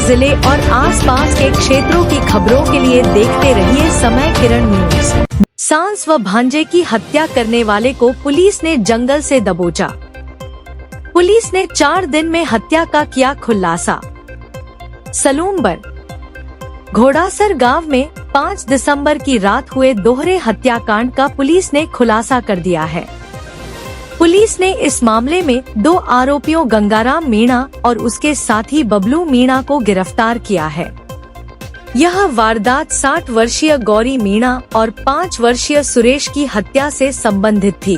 जिले और आसपास के क्षेत्रों की खबरों के लिए देखते रहिए समय किरण न्यूज। सास व भांजे की हत्या करने वाले को पुलिस ने जंगल से दबोचा। पुलिस ने 4 दिन में हत्या का किया खुलासा। सलूमबर घोड़ासर गांव में 5 दिसंबर की रात हुए दोहरे हत्याकांड का पुलिस ने खुलासा कर दिया है। पुलिस ने इस मामले में 2 आरोपियों गंगाराम मीणा और उसके साथी बबलू मीणा को गिरफ्तार किया है। यह वारदात 60 वर्षीय गौरी मीणा और 5 वर्षीय सुरेश की हत्या से संबंधित थी।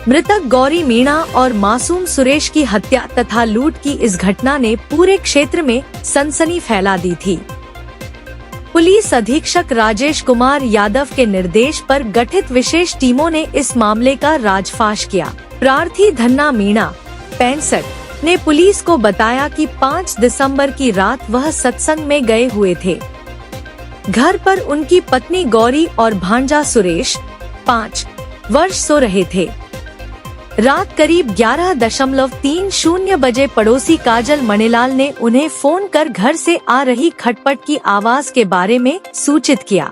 मृतक गौरी मीणा और मासूम सुरेश की हत्या तथा लूट की इस घटना ने पूरे क्षेत्र में सनसनी फैला दी थी। पुलिस अधीक्षक राजेश कुमार यादव के निर्देश पर गठित विशेष टीमों ने इस मामले का राजफाश किया। प्रार्थी धन्ना मीणा 65 ने पुलिस को बताया कि 5 दिसंबर की रात वह सत्संग में गए हुए थे। घर पर उनकी पत्नी गौरी और भांजा सुरेश 5 वर्ष सो रहे थे। रात करीब 11:30 बजे पड़ोसी काजल मणिलाल ने उन्हें फोन कर घर से आ रही खटपट की आवाज के बारे में सूचित किया।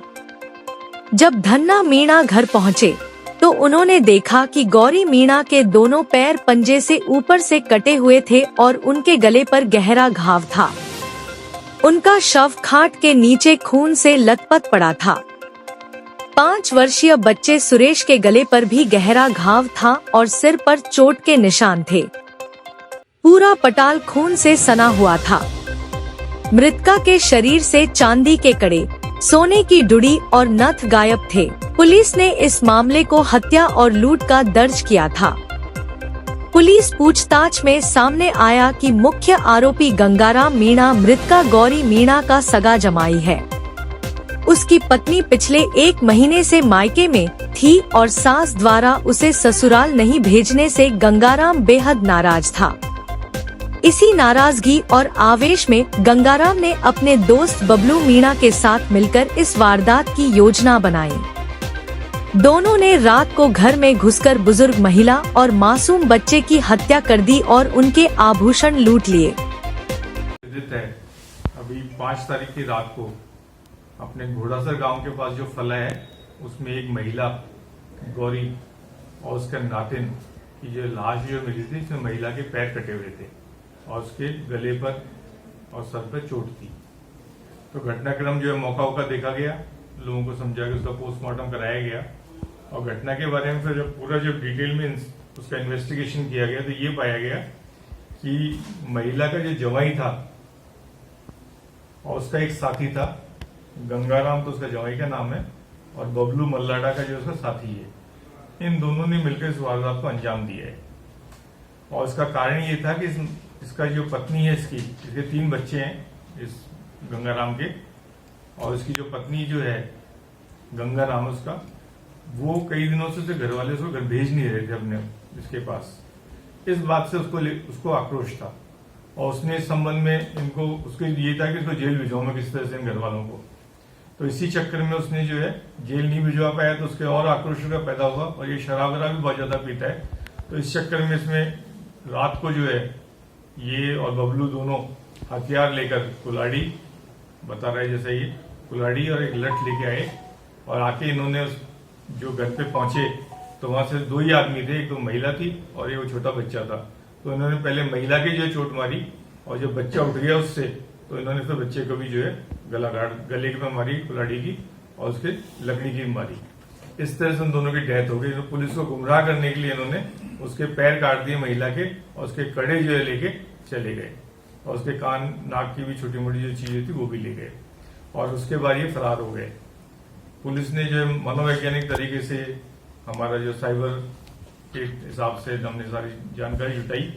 जब धन्ना मीणा घर पहुंचे तो उन्होंने देखा कि गौरी मीणा के दोनों पैर पंजे से ऊपर से कटे हुए थे और उनके गले पर गहरा घाव था। उनका शव खाट के नीचे खून से लथपथ पड़ा था। 5 वर्षीय बच्चे सुरेश के गले पर भी गहरा घाव था और सिर पर चोट के निशान थे। पूरा पटाल खून से सना हुआ था। मृतका के शरीर से चांदी के कड़े, सोने की डुडी और नथ गायब थे। पुलिस ने इस मामले को हत्या और लूट का दर्ज किया था। पुलिस पूछताछ में सामने आया कि मुख्य आरोपी गंगाराम मीणा मृतका गौरी मीणा का सगा जमाई है। उसकी पत्नी पिछले 1 महीने से मायके में थी और सास द्वारा उसे ससुराल नहीं भेजने से गंगाराम बेहद नाराज था। इसी नाराजगी और आवेश में गंगाराम ने अपने दोस्त बबलू मीणा के साथ मिलकर इस वारदात की योजना बनाई। दोनों ने रात को घर में घुसकर बुजुर्ग महिला और मासूम बच्चे की हत्या कर दी और उनके आभूषण लूट लिए। अभी 5 तारीख की रात को अपने घोड़ासर गांव के पास जो फला है उसमें एक महिला गौरी और उसका नातिन की जो लाश जो मिली थी, इसमें महिला के पैर कटे हुए थे और उसके गले पर और सर पर चोट थी। तो घटनाक्रम जो है मौका देखा गया, लोगों को समझा कि उसका पोस्टमार्टम कराया गया और घटना के बारे में फिर जब पूरा जो डिटेल में उसका इन्वेस्टिगेशन किया गया तो ये पाया गया कि महिला का जो जवाई था और उसका एक साथी था, गंगाराम तो उसका जवाई का नाम है और बबलू मल्लाडा का जो उसका साथी है। इन दोनों ने मिलकर इस वारदात को अंजाम दिया है और इसका कारण ये था कि इसका जो पत्नी है इसके 3 बच्चे हैं इस गंगाराम के, और इसकी जो पत्नी जो है गंगाराम उसका, वो कई दिनों से घर वाले उसको घर भेज नहीं रहे थे अपने इसके पास। इस बात से उसको आक्रोश था और उसने इस संबंध में इनको उसके ये था कि इसको जेल भिजवाऊं मैं किस तरह से इन घर वालों को। तो इसी चक्कर में उसने जो है जेल नहीं भिजवा पाया तो उसके और आक्रोश का पैदा हुआ और ये शराब भी बहुत ज्यादा पीता है। तो इस चक्कर में इसमें रात को जो है ये और बबलू दोनों हथियार लेकर कुल्हाड़ी बता रहे जैसे ये कुल्हाड़ी और एक लठ लेके आए और आके इन्होंने जो घर पे पहुंचे तो वहां से 2 ही आदमी थे, एक तो महिला थी और एक वो छोटा बच्चा था। तो इन्होंने पहले महिला की जो चोट मारी और जब बच्चा उठ गया उससे तो इन्होंने फिर बच्चे को भी जो है गले पे मारी कुल्हाड़ी की और उसके लकड़ी की मारी। इस तरह से उन दोनों की डेथ हो गई। तो पुलिस को गुमराह करने के लिए इन्होंने उसके पैर काट दिए महिला के और उसके कड़े जो है लेके चले गए और उसके कान नाक की भी छोटी मोटी जो चीजें थी वो भी ले गए और उसके बाद ये फरार हो गए। पुलिस ने जो है मनोवैज्ञानिक तरीके से हमारा जो साइबर के हिसाब से हमने सारी जानकारी जुटाई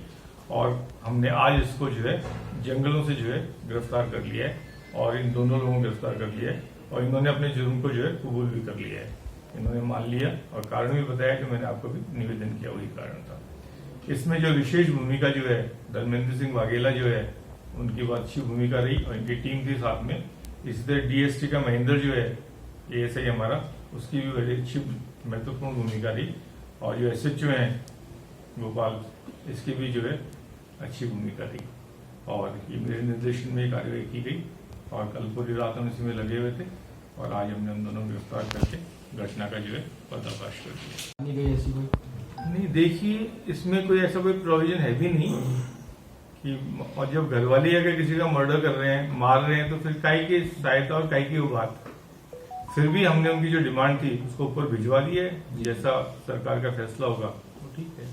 और हमने आज इसको जो है जंगलों से जो है गिरफ्तार कर लिया है और इन दोनों लोगों को गिरफ्तार कर लिया है और इन्होंने अपने जुर्म को जो है कबूल भी कर लिया है। इन्होंने मान लिया और कारण भी बताया कि मैंने आपको भी निवेदन किया, वही कारण था। इसमें जो विशेष भूमिका जो है धर्मेंद्र सिंह वाघेला जो है उनकी बहुत अच्छी भूमिका रही और इनकी टीम थी साथ में। इसी तरह डीएसटी का महेंद्र जो है एएसआई हमारा, उसकी भी बड़ी अच्छी महत्वपूर्ण भूमिका रही और जो एसएचओ हैं गोपाल, इसकी भी जो है अच्छी भूमिका रही। और ये मेरे निर्देशन में कार्रवाई की गई और कल पूरी रात हम इसमें लगे हुए थे और आज हमने उन दोनों को गिरफ्तार करके घटना का जो है पर्दाफाश कर दिया। नहीं गई ऐसी कोई? नहीं, देखिए इसमें कोई ऐसा कोई प्रोविजन है भी नहीं कि, और जब घरवाली अगर किसी का मर्डर कर रहे हैं, मार रहे हैं, तो फिर काई की सहायता और काई की वो बात। फिर भी हमने उनकी जो डिमांड थी उसको ऊपर भिजवा दिया है, जैसा सरकार का फैसला होगा वो ठीक है।